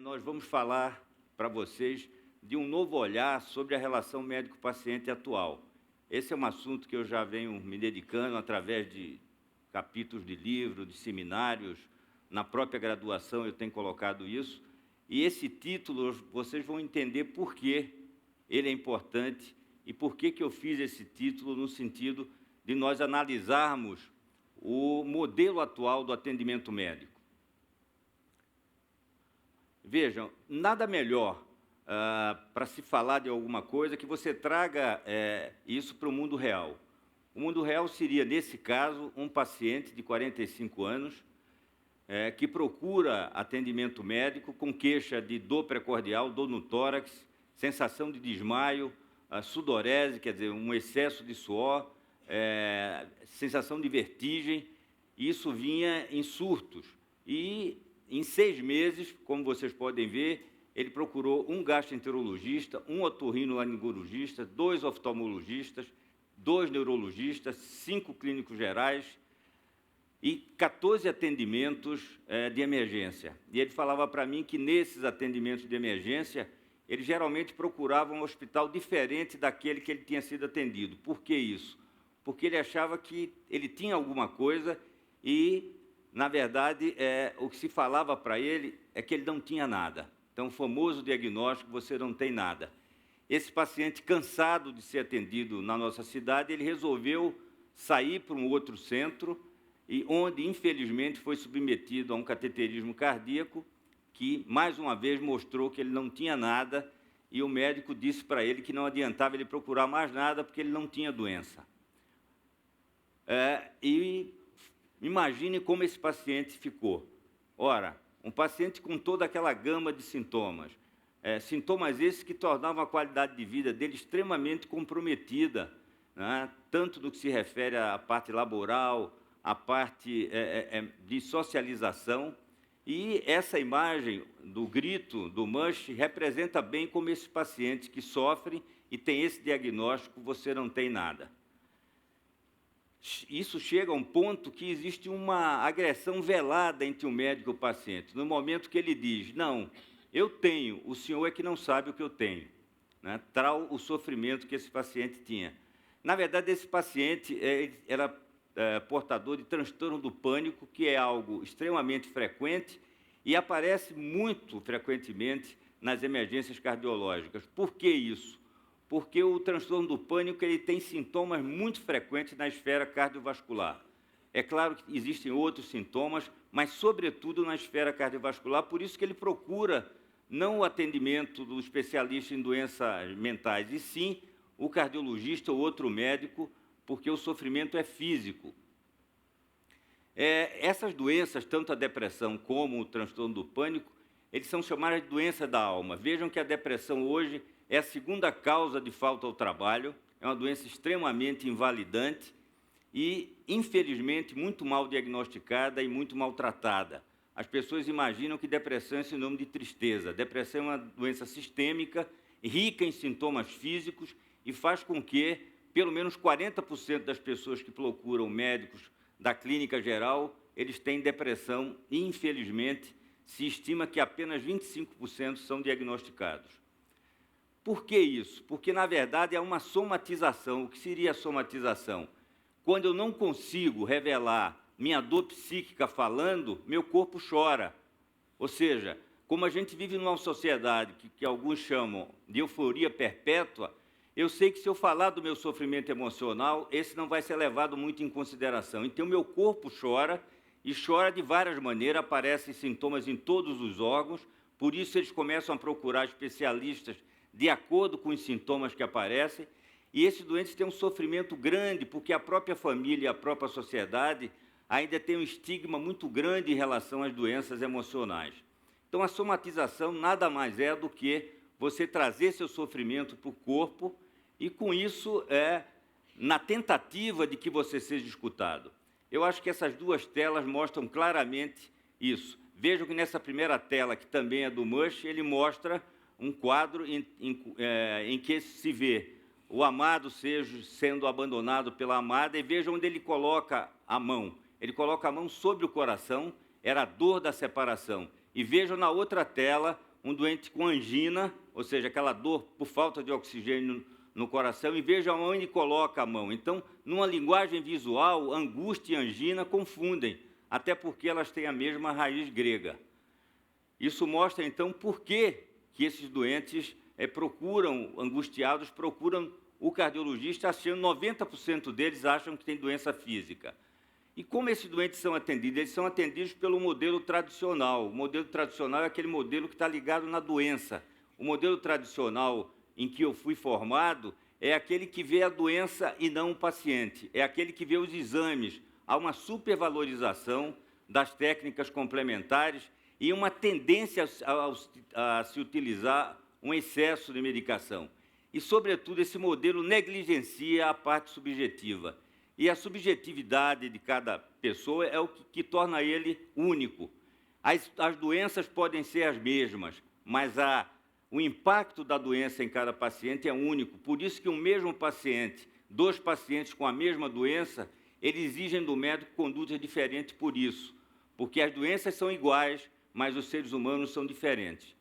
Nós vamos falar para vocês de um novo olhar sobre a relação médico-paciente atual. Esse é um assunto que eu já venho me dedicando através de capítulos de livro, de seminários, na própria graduação eu tenho colocado isso, e esse título vocês vão entender por que ele é importante e por que eu fiz esse título no sentido de nós analisarmos o modelo atual do atendimento médico. Vejam, nada melhor para se falar de alguma coisa que você traga isso para o mundo real. O mundo real seria, nesse caso, um paciente de 45 anos que procura atendimento médico com queixa de dor precordial, dor no tórax, sensação de desmaio, sudorese, quer dizer, um excesso de suor, sensação de vertigem. Isso vinha em surtos. E, em 6 meses, como vocês podem ver, ele procurou um gastroenterologista, um otorrinolaringologista, 2 oftalmologistas, 2 neurologistas, 5 clínicos gerais e 14 atendimentos de emergência. E ele falava para mim que, nesses atendimentos de emergência, ele geralmente procurava um hospital diferente daquele que ele tinha sido atendido. Por que isso? Porque ele achava que ele tinha alguma coisa e, na verdade, o que se falava para ele é que ele não tinha nada. Então, o famoso diagnóstico, você não tem nada. Esse paciente, cansado de ser atendido na nossa cidade, ele resolveu sair para um outro centro, e onde, infelizmente, foi submetido a um cateterismo cardíaco, que, mais uma vez, mostrou que ele não tinha nada, e o médico disse para ele que não adiantava ele procurar mais nada, porque ele não tinha doença. E imagine como esse paciente ficou. Ora, um paciente com toda aquela gama de sintomas, sintomas esses que tornavam a qualidade de vida dele extremamente comprometida, né? Tanto no que se refere à parte laboral, à parte de socialização. E essa imagem do grito, do MUSH, representa bem como esse paciente que sofre e tem esse diagnóstico, você não tem nada. Isso chega a um ponto que existe uma agressão velada entre o médico e o paciente. No momento que ele diz, não, eu tenho, o senhor é que não sabe o que eu tenho, né? Tal o sofrimento que esse paciente tinha. Na verdade, esse paciente era portador de transtorno do pânico, que é algo extremamente frequente e aparece muito frequentemente nas emergências cardiológicas. Por que isso? Porque o transtorno do pânico ele tem sintomas muito frequentes na esfera cardiovascular. É claro que existem outros sintomas, mas, sobretudo, na esfera cardiovascular, por isso que ele procura não o atendimento do especialista em doenças mentais, e sim o cardiologista ou outro médico, porque o sofrimento é físico. Essas doenças, tanto a depressão como o transtorno do pânico, eles são chamadas de doença da alma. Vejam que a depressão hoje é a segunda causa de falta ao trabalho, é uma doença extremamente invalidante e, infelizmente, muito mal diagnosticada e muito maltratada. As pessoas imaginam que depressão é sinônimo de tristeza. Depressão é uma doença sistêmica, rica em sintomas físicos e faz com que, pelo menos 40% das pessoas que procuram médicos da clínica geral, eles têm depressão e, infelizmente, se estima que apenas 25% são diagnosticados. Por que isso? Porque, na verdade, é uma somatização. O que seria a somatização? Quando eu não consigo revelar minha dor psíquica falando, meu corpo chora. Ou seja, como a gente vive numa sociedade que alguns chamam de euforia perpétua, eu sei que se eu falar do meu sofrimento emocional, esse não vai ser levado muito em consideração. Então, meu corpo chora, e chora de várias maneiras, aparecem sintomas em todos os órgãos, por isso eles começam a procurar especialistas de acordo com os sintomas que aparecem, e esses doentes têm um sofrimento grande, porque a própria família e a própria sociedade ainda tem um estigma muito grande em relação às doenças emocionais. Então, a somatização nada mais é do que você trazer seu sofrimento para o corpo e, com isso, na tentativa de que você seja escutado. Eu acho que essas 2 telas mostram claramente isso. Vejam que nessa primeira tela, que também é do MUSH, ele mostra um quadro em que se vê o amado sendo abandonado pela amada, e vejam onde ele coloca a mão. Ele coloca a mão sobre o coração, era a dor da separação. E vejam na outra tela um doente com angina, ou seja, aquela dor por falta de oxigênio no coração, e veja onde coloca a mão. Então, numa linguagem visual, angústia e angina confundem, até porque elas têm a mesma raiz grega. Isso mostra, então, por que esses doentes angustiados, procuram o cardiologista, achando 90% deles acham que tem doença física. E como esses doentes são atendidos? Eles são atendidos pelo modelo tradicional. O modelo tradicional é aquele modelo que está ligado na doença. O modelo tradicional em que eu fui formado é aquele que vê a doença e não o paciente. É aquele que vê os exames. Há uma supervalorização das técnicas complementares e uma tendência a se utilizar um excesso de medicação. E, sobretudo, esse modelo negligencia a parte subjetiva. E a subjetividade de cada pessoa é o que torna ele único. As doenças podem ser as mesmas, mas o impacto da doença em cada paciente é único. Por isso que um mesmo paciente, 2 pacientes com a mesma doença, eles exigem do médico conduta diferente por isso. Porque as doenças são iguais, mas os seres humanos são diferentes.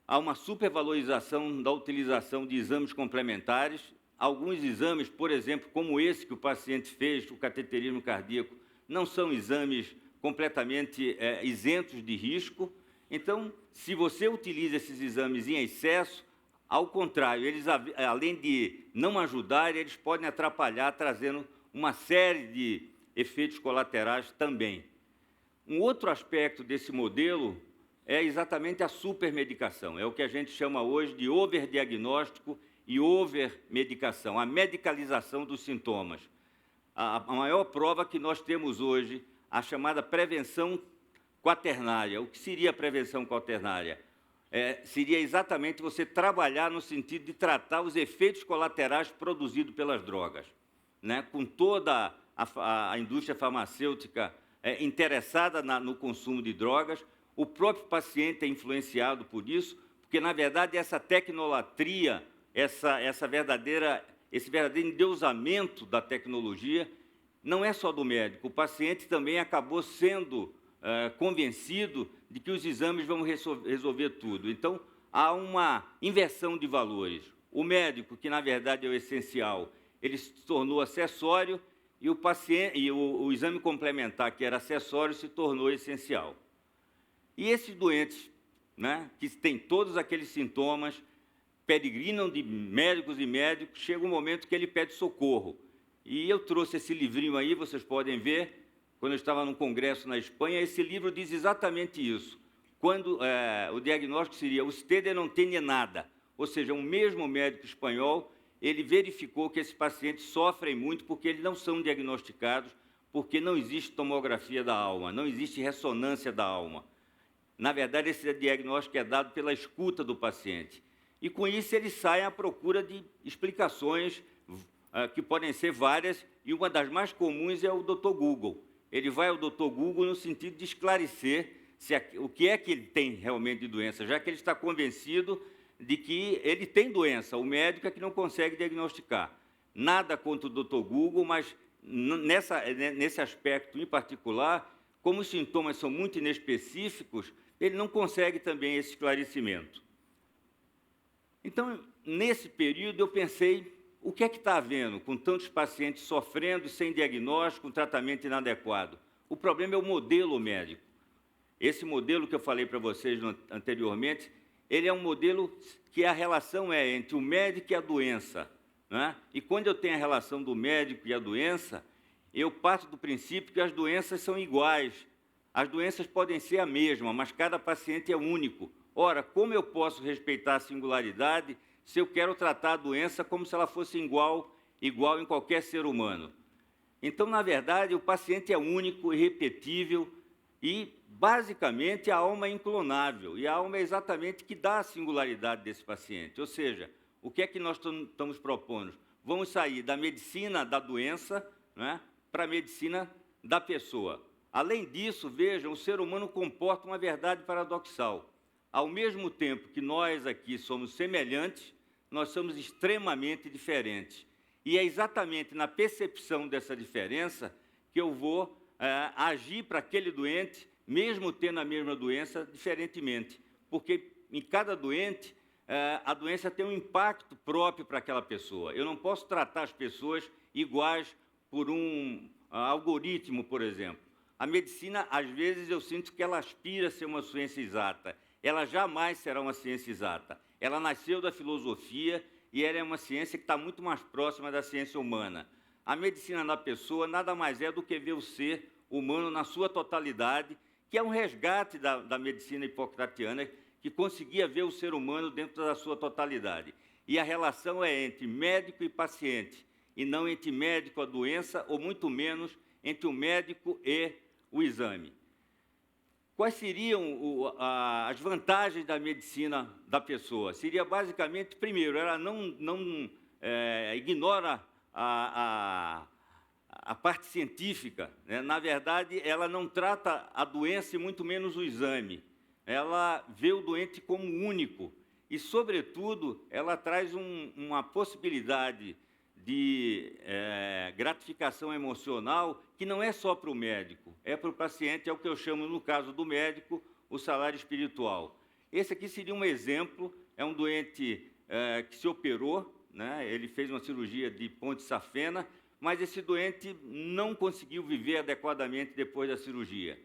Há uma supervalorização da utilização de exames complementares. Alguns exames, por exemplo, como esse que o paciente fez, o cateterismo cardíaco, não são exames completamente isentos de risco. Então, se você utiliza esses exames em excesso, ao contrário, eles, além de não ajudar, eles podem atrapalhar, trazendo uma série de efeitos colaterais também. Um outro aspecto desse modelo é exatamente a supermedicação. É o que a gente chama hoje de overdiagnóstico e overmedicação, a medicalização dos sintomas. A maior prova que nós temos hoje, a chamada prevenção quaternária. O que seria a prevenção quaternária? Seria exatamente você trabalhar no sentido de tratar os efeitos colaterais produzidos pelas drogas, né? Com toda a indústria farmacêutica interessada no consumo de drogas, o próprio paciente é influenciado por isso, porque, na verdade, essa tecnolatria, esse verdadeiro endeusamento da tecnologia, não é só do médico. O paciente também acabou sendo convencido de que os exames vão resolver tudo. Então, há uma inversão de valores. O médico, que na verdade é o essencial, ele se tornou acessório, e o exame complementar, que era acessório, se tornou essencial. E esses doentes, né, que têm todos aqueles sintomas, peregrinam de médicos e médicos, chega um momento que ele pede socorro. E eu trouxe esse livrinho aí, vocês podem ver, quando eu estava num congresso na Espanha, esse livro diz exatamente isso. Quando o diagnóstico seria, usted não tem nada, ou seja, um mesmo médico espanhol, ele verificou que esses pacientes sofrem muito porque eles não são diagnosticados, porque não existe tomografia da alma, não existe ressonância da alma. Na verdade, esse diagnóstico é dado pela escuta do paciente. E, com isso, eles saem à procura de explicações que podem ser várias, e uma das mais comuns é o Dr. Google. Ele vai ao Dr. Google no sentido de esclarecer o que é que ele tem realmente de doença, já que ele está convencido de que ele tem doença. O médico é que não consegue diagnosticar. Nada contra o Dr. Google, mas nesse aspecto em particular, como os sintomas são muito inespecíficos, ele não consegue também esse esclarecimento. Então, nesse período, eu pensei, o que é que está havendo com tantos pacientes sofrendo sem diagnóstico, com tratamento inadequado? O problema é o modelo médico. Esse modelo que eu falei para vocês anteriormente, ele é um modelo que a relação é entre o médico e a doença, né? E quando eu tenho a relação do médico e a doença, eu parto do princípio que as doenças são iguais. As doenças podem ser a mesma, mas cada paciente é único. Ora, como eu posso respeitar a singularidade se eu quero tratar a doença como se ela fosse igual em qualquer ser humano? Então, na verdade, o paciente é único, irrepetível e, basicamente, a alma é inclonável. E a alma é exatamente que dá a singularidade desse paciente. Ou seja, o que é que nós estamos propondo? Vamos sair da medicina da doença, né, para a medicina da pessoa. Além disso, vejam, o ser humano comporta uma verdade paradoxal. Ao mesmo tempo que nós aqui somos semelhantes, nós somos extremamente diferentes. E é exatamente na percepção dessa diferença que eu vou agir para aquele doente mesmo tendo a mesma doença, diferentemente, porque em cada doente, a doença tem um impacto próprio para aquela pessoa. Eu não posso tratar as pessoas iguais por um algoritmo, por exemplo. A medicina, às vezes, eu sinto que ela aspira a ser uma ciência exata. Ela jamais será uma ciência exata. Ela nasceu da filosofia e ela é uma ciência que está muito mais próxima da ciência humana. A medicina da pessoa nada mais é do que ver o ser humano na sua totalidade, que é um resgate da medicina hipocratiana, que conseguia ver o ser humano dentro da sua totalidade. E a relação é entre médico e paciente, e não entre médico e a doença, ou muito menos entre o médico e o exame. Quais seriam as vantagens da medicina da pessoa? Seria basicamente, primeiro, ela não ignora a parte científica, né? Na verdade, ela não trata a doença e muito menos o exame. Ela vê o doente como único e, sobretudo, ela traz uma possibilidade de gratificação emocional que não é só para o médico, é para o paciente, é o que eu chamo, no caso do médico, o salário espiritual. Esse aqui seria um exemplo, é um doente que se operou, né? Ele fez uma cirurgia de ponte safena, mas esse doente não conseguiu viver adequadamente depois da cirurgia,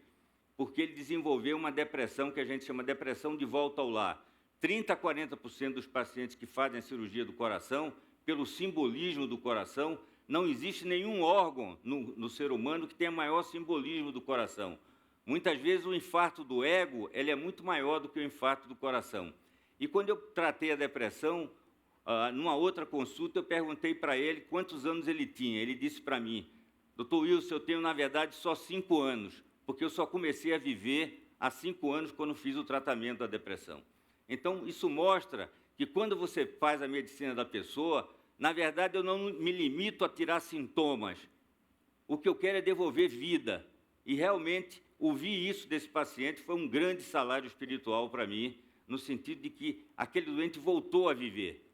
porque ele desenvolveu uma depressão que a gente chama de depressão de volta ao lar. 30% a 40% dos pacientes que fazem a cirurgia do coração, pelo simbolismo do coração, não existe nenhum órgão no ser humano que tenha maior simbolismo do coração. Muitas vezes o infarto do ego ele é muito maior do que o infarto do coração. E quando eu tratei a depressão, numa outra consulta, eu perguntei para ele quantos anos ele tinha. Ele disse para mim: Dr. Wilson, eu tenho, na verdade, só 5 anos, porque eu só comecei a viver há 5 anos quando fiz o tratamento da depressão. Então, isso mostra que quando você faz a medicina da pessoa, na verdade, eu não me limito a tirar sintomas. O que eu quero é devolver vida. E, realmente, ouvir isso desse paciente foi um grande salário espiritual para mim, no sentido de que aquele doente voltou a viver.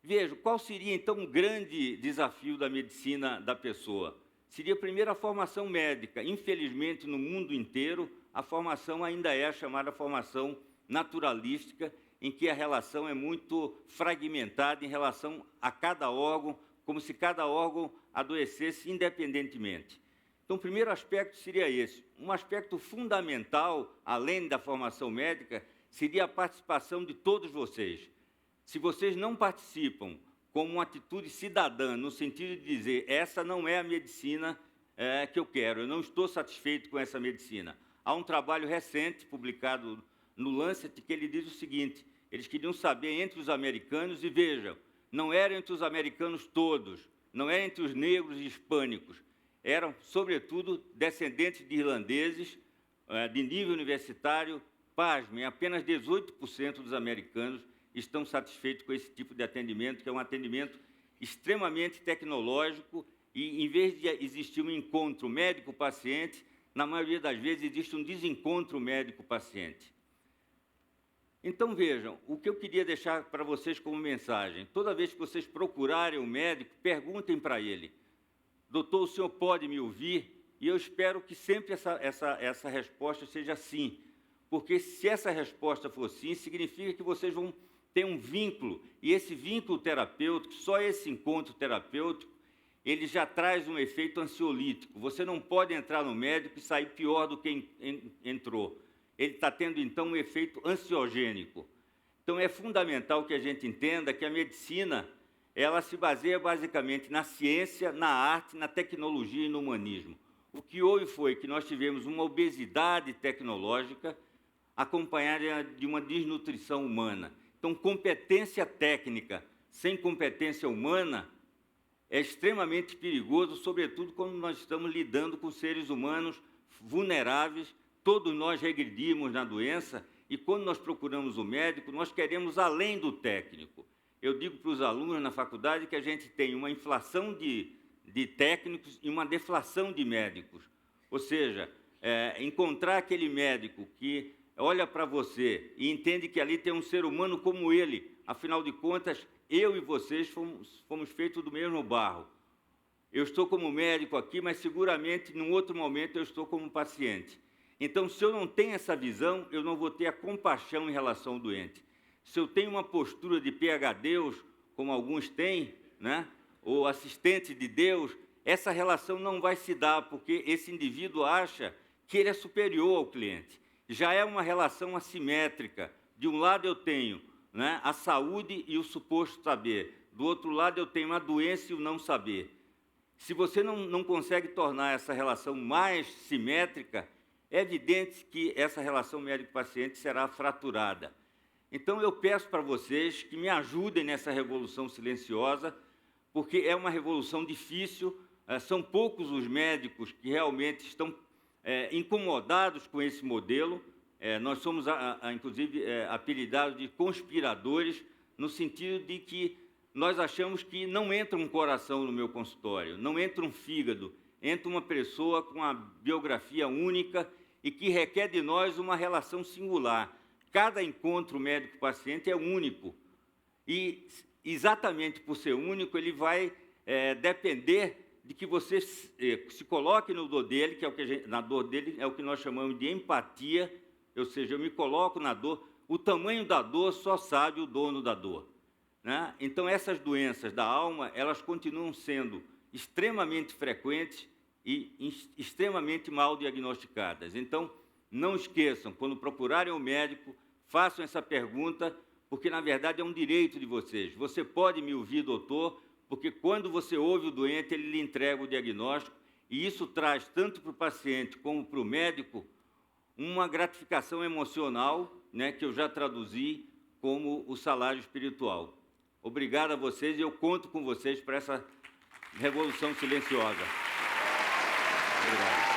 Veja, qual seria, então, um grande desafio da medicina da pessoa? Seria, primeiro, a formação médica. Infelizmente, no mundo inteiro, a formação ainda é a chamada formação naturalística, em que a relação é muito fragmentada em relação a cada órgão, como se cada órgão adoecesse independentemente. Então, o primeiro aspecto seria esse. Um aspecto fundamental, além da formação médica, seria a participação de todos vocês. Se vocês não participam como uma atitude cidadã, no sentido de dizer, essa não é a medicina que eu quero, eu não estou satisfeito com essa medicina. Há um trabalho recente, publicado no Lancet, que ele diz o seguinte: eles queriam saber entre os americanos, e vejam, não era entre os americanos todos, não era entre os negros e hispânicos, eram, sobretudo, descendentes de irlandeses, de nível universitário. Pasmem, apenas 18% dos americanos estão satisfeitos com esse tipo de atendimento, que é um atendimento extremamente tecnológico, e, em vez de existir um encontro médico-paciente, na maioria das vezes existe um desencontro médico-paciente. Então, vejam, o que eu queria deixar para vocês como mensagem: toda vez que vocês procurarem um médico, perguntem para ele: doutor, o senhor pode me ouvir? E eu espero que sempre essa resposta seja sim, porque se essa resposta for sim, significa que vocês vão ter um vínculo, e esse vínculo terapêutico, só esse encontro terapêutico, ele já traz um efeito ansiolítico. Você não pode entrar no médico e sair pior do que entrou. Ele está tendo, então, um efeito ansiogênico. Então, é fundamental que a gente entenda que a medicina, ela se baseia basicamente na ciência, na arte, na tecnologia e no humanismo. O que houve foi que nós tivemos uma obesidade tecnológica acompanhada de uma desnutrição humana. Então, competência técnica sem competência humana é extremamente perigoso, sobretudo quando nós estamos lidando com seres humanos vulneráveis. Todos nós regredimos na doença, e quando nós procuramos o médico, nós queremos além do técnico. Eu digo para os alunos na faculdade que a gente tem uma inflação de técnicos e uma deflação de médicos. Ou seja, encontrar aquele médico que olha para você e entende que ali tem um ser humano como ele. Afinal de contas, eu e vocês fomos feitos do mesmo barro. Eu estou como médico aqui, mas seguramente, num outro momento, eu estou como paciente. Então, se eu não tenho essa visão, eu não vou ter a compaixão em relação ao doente. Se eu tenho uma postura de PhDeus, como alguns têm, né, ou assistente de Deus, essa relação não vai se dar, porque esse indivíduo acha que ele é superior ao cliente. Já é uma relação assimétrica. De um lado eu tenho, né, a saúde e o suposto saber. Do outro lado eu tenho a doença e o não saber. Se você não consegue tornar essa relação mais simétrica, é evidente que essa relação médico-paciente será fraturada. Então, eu peço para vocês que me ajudem nessa revolução silenciosa, porque é uma revolução difícil, são poucos os médicos que realmente estão incomodados com esse modelo. Nós somos, inclusive, apelidados de conspiradores, no sentido de que nós achamos que não entra um coração no meu consultório, não entra um fígado, entra uma pessoa com uma biografia única e que requer de nós uma relação singular. Cada encontro médico-paciente é único e, exatamente por ser único, ele vai depender de que você se coloque no dor dele, que é o que na dor dele é o que nós chamamos de empatia, ou seja, eu me coloco na dor. O tamanho da dor só sabe o dono da dor, né? Então, essas doenças da alma, elas continuam sendo extremamente frequentes e extremamente mal diagnosticadas. Então, não esqueçam, quando procurarem o médico, façam essa pergunta, porque, na verdade, é um direito de vocês. Você pode me ouvir, doutor, porque quando você ouve o doente, ele lhe entrega o diagnóstico, e isso traz, tanto para o paciente como para o médico, uma gratificação emocional, né, que eu já traduzi como o salário espiritual. Obrigado a vocês e eu conto com vocês para essa revolução silenciosa. Obrigado.